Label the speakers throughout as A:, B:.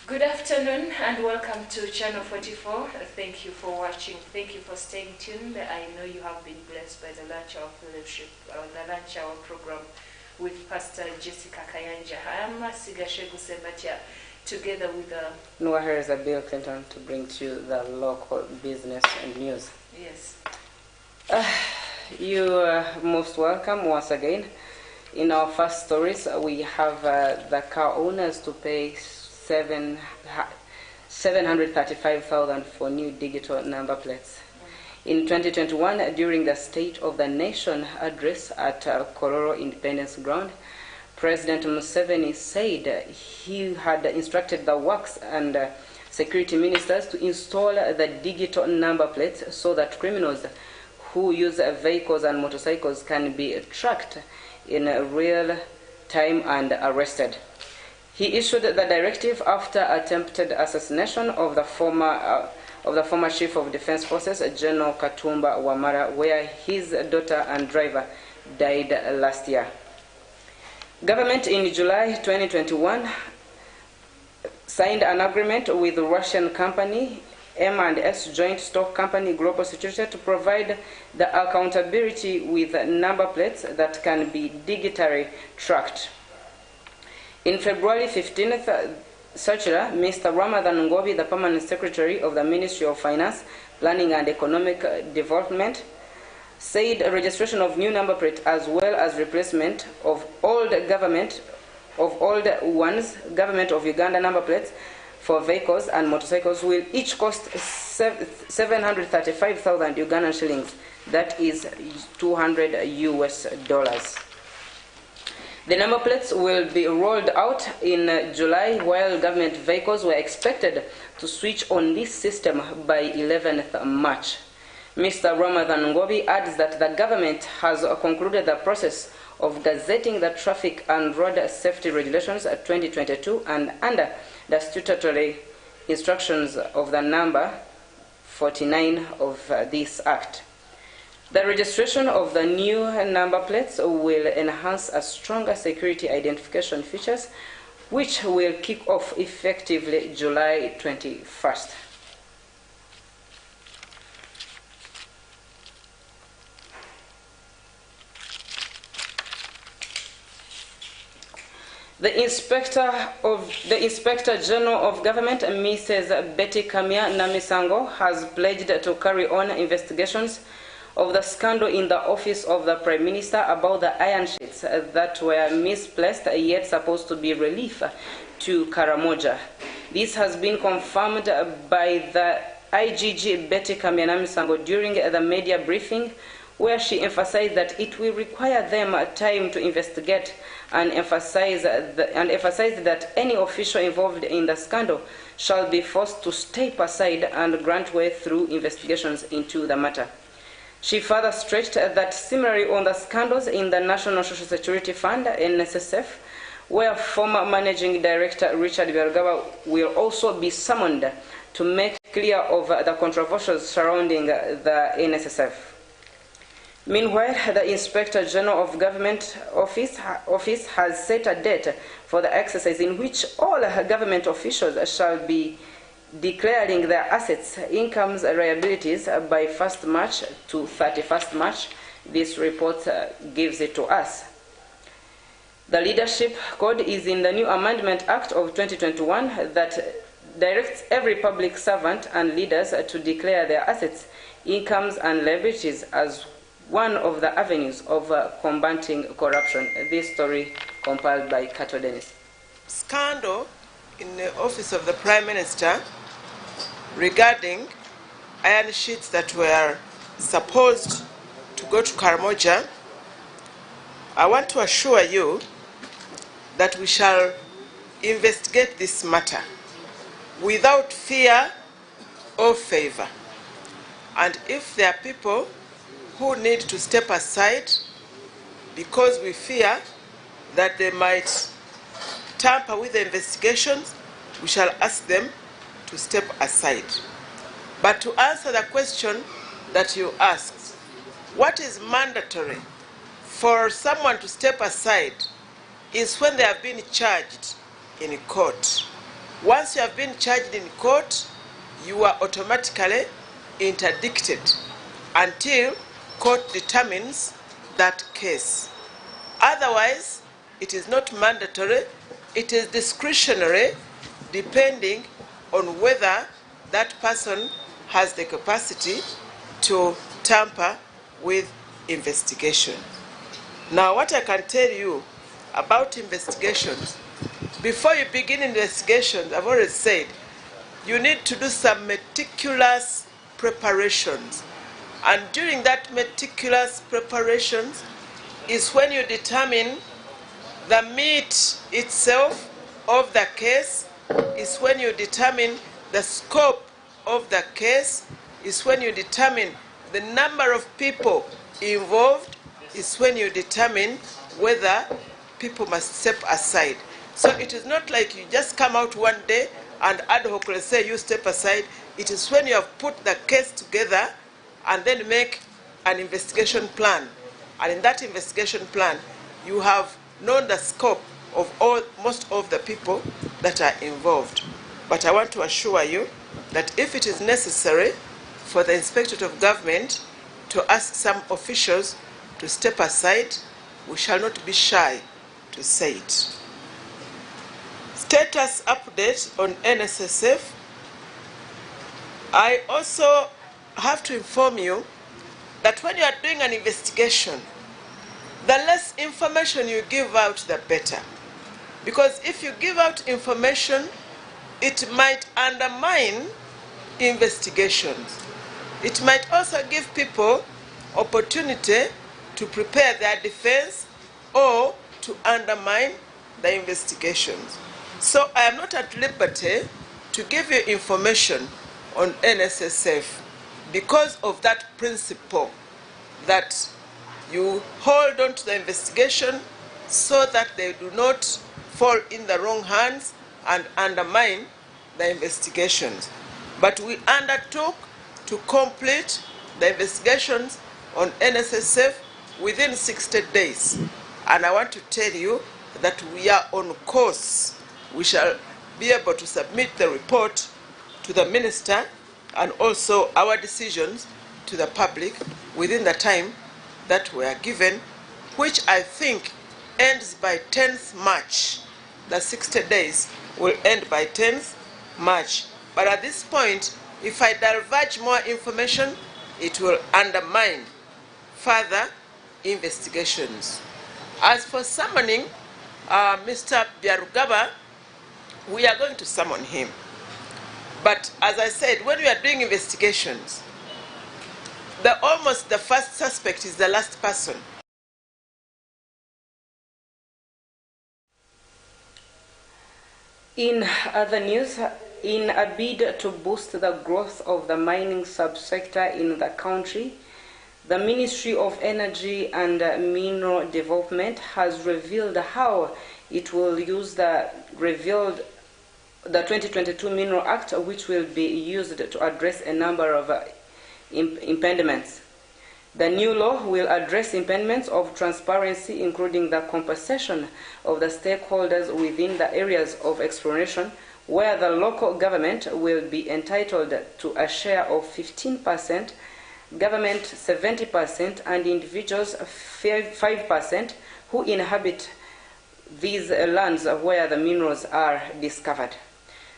A: Good afternoon and welcome to Channel 44. Thank you for watching. Thank you for staying tuned. I know you have been blessed by the lunch hour fellowship, the lunch hour program with Pastor Jessica Kayanja. I am Sigashegu Sembatia, together with
B: Noah Harris and Bill Clinton to bring to you the local business and news.
A: Yes.
B: You are most welcome once again. In our first stories, we have the car owners to pay $735,000 for new digital number plates. In 2021, during the State of the Nation address at Kololo Independence Ground, President Museveni said he had instructed the Works and Security Ministers to install the digital number plates so that criminals who use vehicles and motorcycles can be tracked in real time and arrested. He issued the directive after attempted assassination of the former Chief of Defense Forces, General Katumba Wamala, where his daughter and driver died last year. Government in July 2021 signed an agreement with the Russian company M&S Joint Stock Company Global Security to provide the accountability with number plates that can be digitally tracked. In February 15th, Circular, Mr. Ramadan Ngobi, the Permanent Secretary of the Ministry of Finance, Planning and Economic Development, said registration of new number plates as well as replacement of old Government of Uganda number plates for vehicles and motorcycles will each cost 735,000 Ugandan shillings. That is $200 US. The number plates will be rolled out in July, while government vehicles were expected to switch on this system by 11th March. Mr. Ramadan Ngobi adds that the government has concluded the process of gazetting the Traffic and Road Safety Regulations 2022 and under the statutory instructions of the number 49 of this Act. The registration of the new number plates will enhance a stronger security identification features, which will kick off effectively July 21st. The Inspector General of Government, Mrs. Betty Kamya Namisango, has pledged to carry on investigations of the scandal in the office of the Prime Minister about the iron sheets that were misplaced yet supposed to be relief to Karamoja. This has been confirmed by the IGG Betty Kamya Namisango during the media briefing, where she emphasized that it will require them time to investigate and emphasized that any official involved in the scandal shall be forced to step aside and grant way through investigations into the matter. She further stressed that similarly on the scandals in the National Social Security Fund, NSSF, where former Managing Director Richard Byarugaba will also be summoned to make clear of the controversies surrounding the NSSF. Meanwhile, the Inspector General of Government Office has set a date for the exercise in which all government officials shall be declaring their assets, incomes, liabilities by 1st March to 31st March. This report gives it to us. The Leadership Code is in the new Amendment Act of 2021 that directs every public servant and leaders to declare their assets, incomes, and liabilities as one of the avenues of combating corruption. This story compiled by Kato Dennis.
C: Scandal in the office of the Prime Minister regarding iron sheets that were supposed to go to Karamoja. I want to assure you that we shall investigate this matter without fear or favor. And if there are people who need to step aside because we fear that they might tamper with the investigations, we shall ask them to step aside. But to answer the question that you asked, what is mandatory for someone to step aside is when they have been charged in court. Once you have been charged in court, you are automatically interdicted until court determines that case. Otherwise, it is not mandatory, it is discretionary, depending on whether that person has the capacity to tamper with investigation. Now, what I can tell you about investigations, before you begin investigations, I've already said, you need to do some meticulous preparations. And during that meticulous preparations is when you determine the meat itself of the case, is when you determine the scope of the case, is when you determine the number of people involved, is when you determine whether people must step aside. So it is not like you just come out one day and ad hoc say you step aside. It is when you have put the case together and then make an investigation plan. And in that investigation plan, you have known the scope of most of the people that are involved. But I want to assure you that if it is necessary for the Inspectorate of Government to ask some officials to step aside, we shall not be shy to say it. Status update on NSSF. I also have to inform you that when you are doing an investigation, the less information you give out, the better. Because if you give out information, it might undermine investigations. It might also give people opportunity to prepare their defense or to undermine the investigations. So I am not at liberty to give you information on NSSF because of that principle that you hold on to the investigation so that they do not fall in the wrong hands and undermine the investigations. But we undertook to complete the investigations on NSSF within 60 days. And I want to tell you that we are on course. We shall be able to submit the report to the minister and also our decisions to the public within the time that we are given, which I think ends by 10th March. The 60 days will end by 10th March. But at this point, if I divulge more information, it will undermine further investigations. As for summoning Mr. Byarugaba, we are going to summon him. But as I said, when we are doing investigations, almost the first suspect is the last person.
B: In other news, in a bid to boost the growth of the mining subsector in the country, the Ministry of Energy and Mineral Development has revealed how it will use the 2022 Mineral Act, which will be used to address a number of impediments. The new law will address impediments of transparency, including the compensation of the stakeholders within the areas of exploration, where the local government will be entitled to a share of 15%, government 70%, and individuals 5% who inhabit these lands where the minerals are discovered.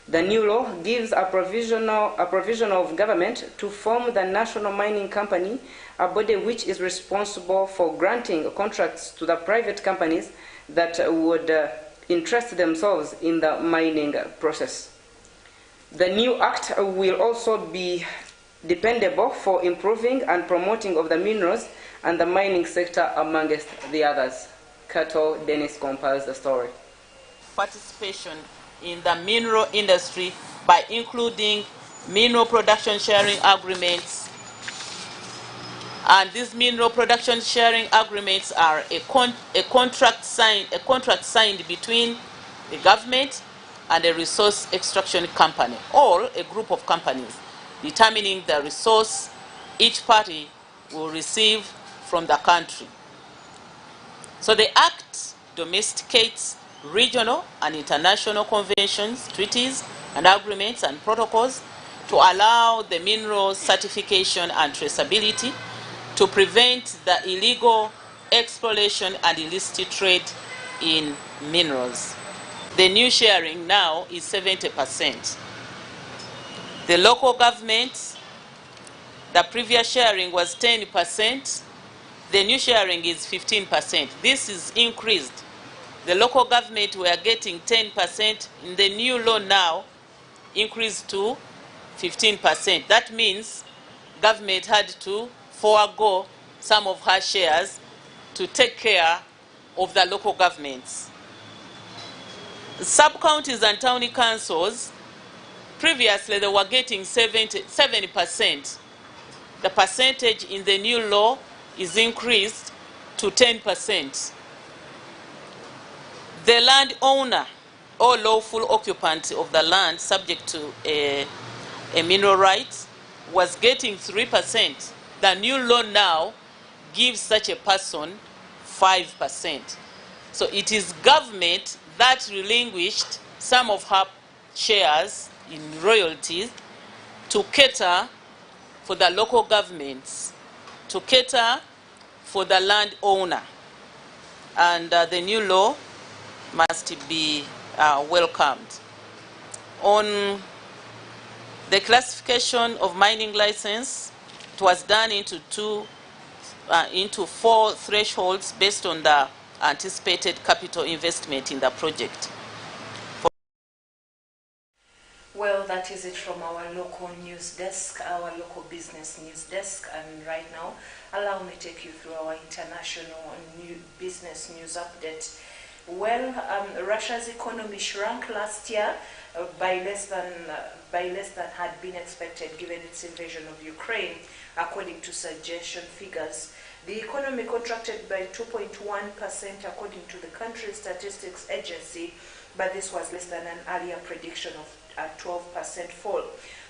B: The new law gives a provision of government to form the National Mining Company, a body which is responsible for granting contracts to the private companies that would interest themselves in the mining process. The new act will also be dependable for improving and promoting of the minerals and the mining sector, amongst the others. Kato Dennis compiles the story.
D: Participation in the mineral industry by including mineral production sharing agreements. And these mineral production sharing agreements are a contract signed between the government and a resource extraction company, or a group of companies, determining the resource each party will receive from the country. So the Act domesticates regional and international conventions, treaties, and agreements and protocols to allow the mineral certification and traceability to prevent the illegal exploration and illicit trade in minerals. The new sharing now is 70%. The local government, the previous sharing was 10%. The new sharing is 15%. This is increased. The local government were getting 10%. In the new law now, increased to 15%. That means government had to forego some of her shares to take care of the local governments. Sub-counties and county councils, previously they were getting 7%. The percentage in the new law is increased to 10%. The landowner or lawful occupant of the land subject to a mineral right was getting 3%. The new law now gives such a person 5%. So it is government that relinquished some of her shares in royalties to cater for the local governments, to cater for the landowner. And the new law must be welcomed. On the classification of mining license, it was done into four thresholds based on the anticipated capital investment in the project.
A: Well, that is it from our local news desk, our local business news desk. And right now, allow me to take you through our international business news update. Well, Russia's economy shrank last year by less than had been expected given its invasion of Ukraine, according to suggestion figures. The economy contracted by 2.1% according to the country's statistics agency, but this was less than an earlier prediction of a 12% fall.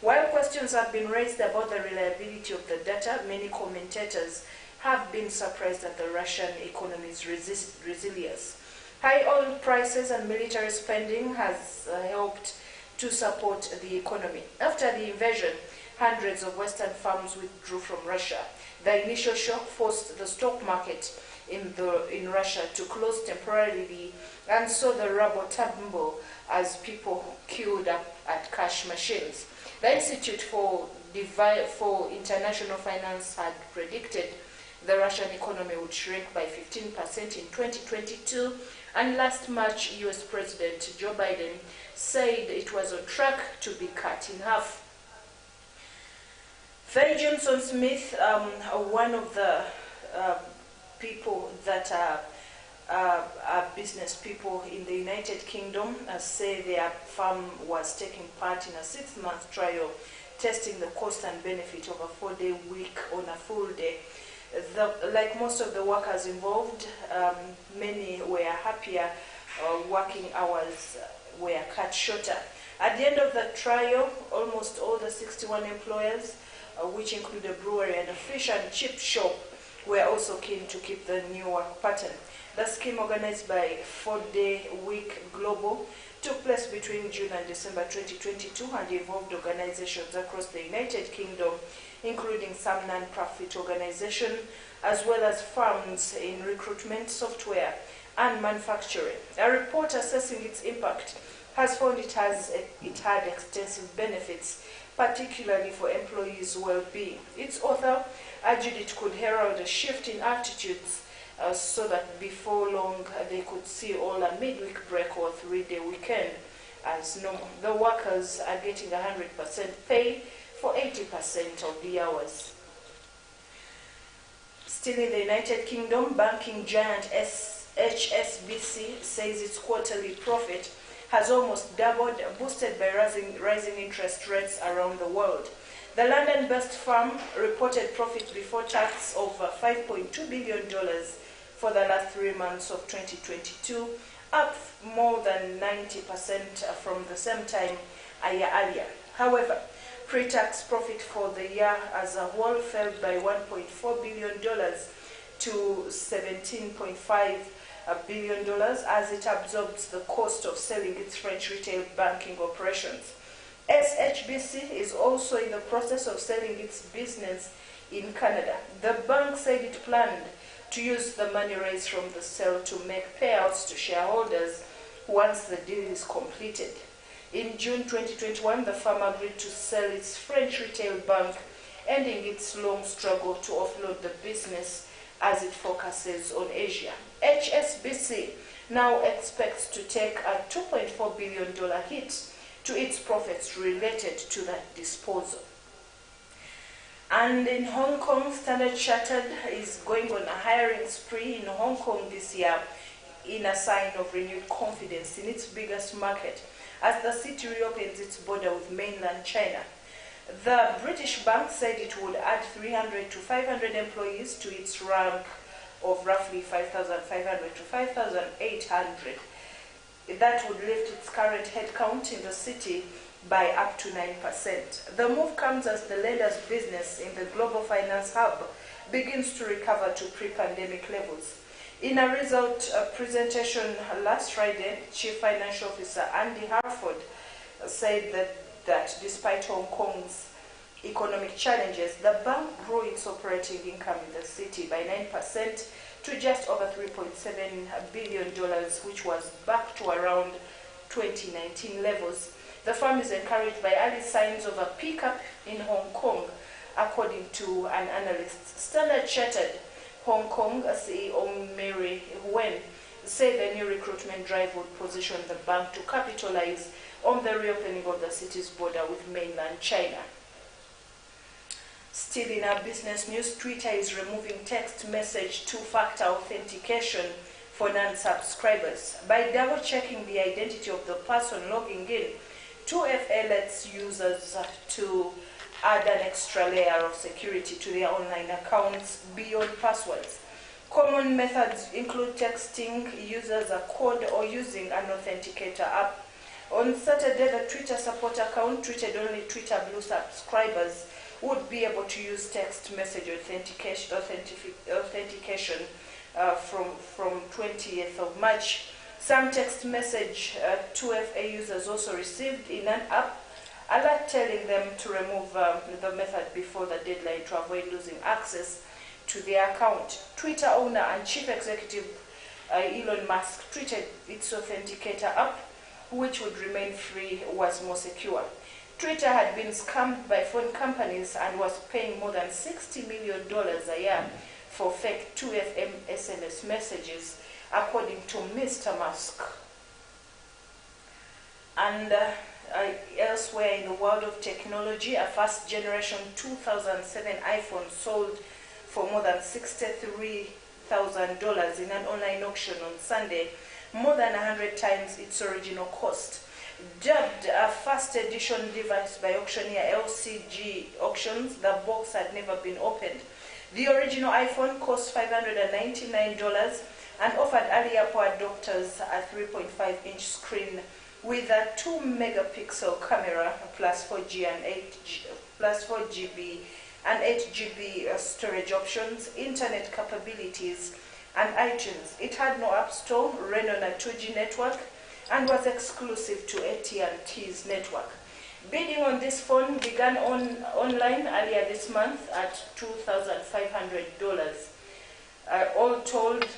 A: While questions have been raised about the reliability of the data, many commentators have been surprised at the Russian economy's resilience. High oil prices and military spending has helped to support the economy. After the invasion, hundreds of Western firms withdrew from Russia. The initial shock forced the stock market in Russia to close temporarily and saw the ruble tumble as people queued up at cash machines. The Institute for International Finance had predicted the Russian economy would shrink by 15% in 2022, and last March, US President Joe Biden said it was on track to be cut in half. Faye Johnson Smith, one of the people that are business people in the United Kingdom, say their firm was taking part in a 6-month trial testing the cost and benefit of a 4-day week on a full day. Like most of the workers involved, many were happier. Working hours were cut shorter. At the end of the trial, almost all the 61 employers, which include a brewery and a fish and chip shop, were also keen to keep the new work pattern. The scheme, organized by 4-Day Week Global, took place between June and December 2022 and involved organizations across the United Kingdom, including some non-profit organizations, as well as firms in recruitment, software, and manufacturing. A report assessing its impact has found it had extensive benefits, particularly for employees' well-being. Its author urged it could herald a shift in attitudes so that before long they could see all a midweek break or 3-day weekend as normal. The workers are getting 100% pay for 80% of the hours. Still in the United Kingdom, banking giant HSBC says its quarterly profit has almost doubled, boosted by rising interest rates around the world. The London-based firm reported profit before tax of $5.2 billion for the last 3 months of 2022, up more than 90% from the same time a year earlier. However, pre-tax profit for the year as a whole fell by $1.4 billion to $17.5 billion as it absorbs the cost of selling its French retail banking operations. SHBC is also in the process of selling its business in Canada. The bank said it planned to use the money raised from the sale to make payouts to shareholders once the deal is completed. In June 2021, the firm agreed to sell its French retail bank, ending its long struggle to offload the business as it focuses on Asia. HSBC now expects to take a $2.4 billion hit to its profits related to that disposal. And in Hong Kong, Standard Chartered is going on a hiring spree in Hong Kong this year in a sign of renewed confidence in its biggest market as the city reopens its border with mainland China. The British bank said it would add 300 to 500 employees to its rank of roughly 5,500 to 5,800. That would lift its current headcount in the city by up to 9%. The move comes as the lender's business in the global finance hub begins to recover to pre-pandemic levels. In a result presentation last Friday, Chief Financial Officer Andy Harford said that despite Hong Kong's economic challenges, the bank grew its operating income in the city by 9% to just over $3.7 billion, which was back to around 2019 levels. The firm is encouraged by early signs of a pickup in Hong Kong, according to an analyst. Standard Chartered Hong Kong CEO Mary Wen said the new recruitment drive would position the bank to capitalize on the reopening of the city's border with mainland China. Still in our business news, Twitter is removing text message two-factor authentication for non-subscribers. By double-checking the identity of the person logging in, 2FA lets users to add an extra layer of security to their online accounts beyond passwords. Common methods include texting users a code or using an authenticator app. On Saturday, the Twitter support account tweeted only Twitter Blue subscribers would be able to use text message authentication from 20th of March. Some text message 2FA users also received in an app alert telling them to remove the method before the deadline to avoid losing access to their account. Twitter owner and chief executive Elon Musk tweeted its authenticator app, which would remain free, was more secure. Twitter had been scammed by phone companies and was paying more than $60 million a year for fake 2FM SMS messages, according to Mr. Musk. And elsewhere in the world of technology, a first-generation 2007 iPhone sold for more than $63,000 in an online auction on Sunday, more than 100 times its original cost. Dubbed a first edition device by auctioneer LCG Auctions, the box had never been opened. The original iPhone cost $599 and offered early Apple adopters a 3.5-inch screen with a 2-megapixel camera plus 4G and 4GB and 8GB storage options, internet capabilities, and iTunes. It had no App Store, ran on a 2G network, and was exclusive to AT&T's network. Bidding on this phone began online earlier this month at $2,500. All told,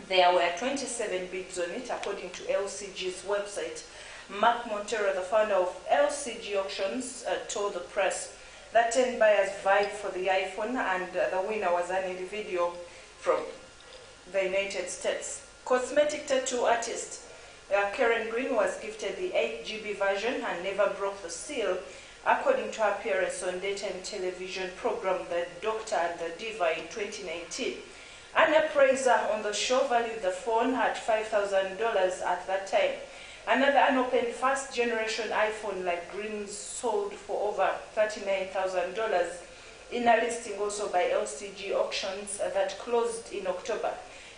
A: there were 27 bids on it, according to LCG's website. Mark Montero, the founder of LCG Auctions, told the press that 10 buyers vied for the iPhone, and the winner was an individual from the United States. Cosmetic tattoo artist Karen Green was gifted the 8GB version and never broke the seal, according to her appearance on daytime television program The Doctor and the Diva in 2019. An appraiser on the show valued the phone at $5,000 at that time. Another unopened first-generation iPhone like Green's sold for over $39,000 in a listing also by LCG Auctions that closed in October.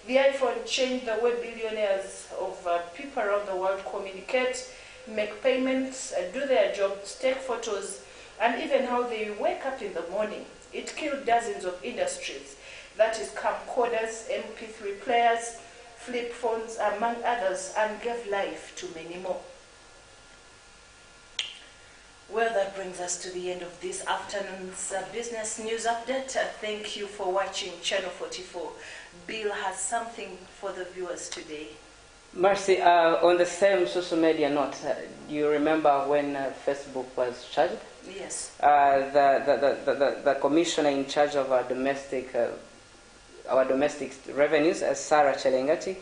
A: The iPhone changed the way billionaires of people around the world communicate, make payments, do their jobs, take photos, and even how they wake up in the morning. It killed dozens of industries, that is camcorders, MP3 players, flip phones, among others, and gave life to many more. Well, that brings us to the end of this afternoon's business news update. Thank you for watching Channel 44. Bill has something for the viewers today.
B: Mercy, on the same social media note, do you remember when Facebook was charged?
A: Yes.
B: The commissioner in charge of our domestic revenues, Sarah Chelengati,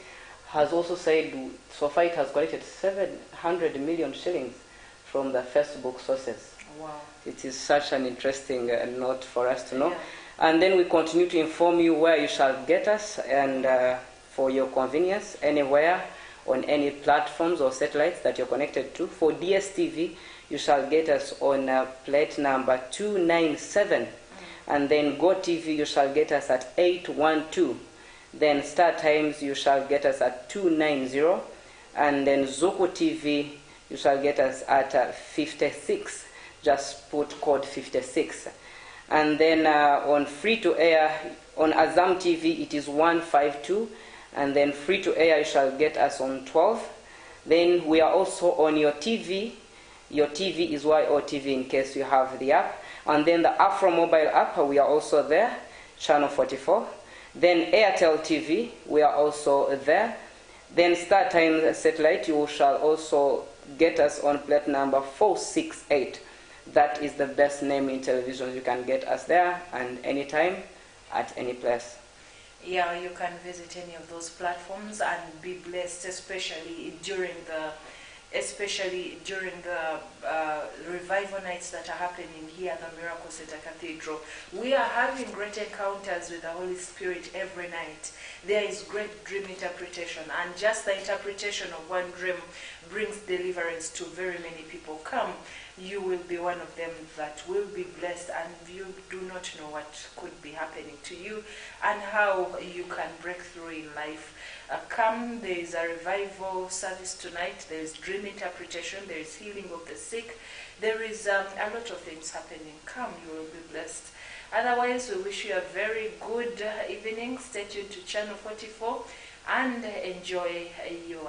B: has also said so far it has collected 700 million shillings from the Facebook sources.
A: Wow.
B: It is such an interesting note for us to know.
A: Yeah.
B: And then we continue to inform you where you shall get us, and for your convenience, anywhere on any platforms or satellites that you're connected to. For DSTV, you shall get us on plate number 297. And then GoTV, you shall get us at 812. Then Star Times, you shall get us at 290. And then Zuku TV, you shall get us at 56. Just put code 56. And then on free-to-air, on Azam TV, it is 152. And then free-to-air, you shall get us on 12. Then we are also on your TV. Your TV is YOTV in case you have the app. And then the Afro mobile app, we are also there, channel 44. Then Airtel TV, we are also there. Then Star Times satellite, you shall also get us on plate number 468. That is the best name in television. You can get us there and anytime, at any place.
A: Yeah, you can visit any of those platforms and be blessed, especially during the revival nights that are happening here at the Miracle Center Cathedral. We are having great encounters with the Holy Spirit every night. There is great dream interpretation, and just the interpretation of one dream brings deliverance to very many people. Come, you will be one of them that will be blessed, and you do not know what could be happening to you and how you can break through in life. Come, there is a revival service tonight. There is dream interpretation. There is healing of the sick. There is a lot of things happening. Come, you will be blessed. Otherwise, we wish you a very good evening. Stay tuned to Channel 44 and enjoy your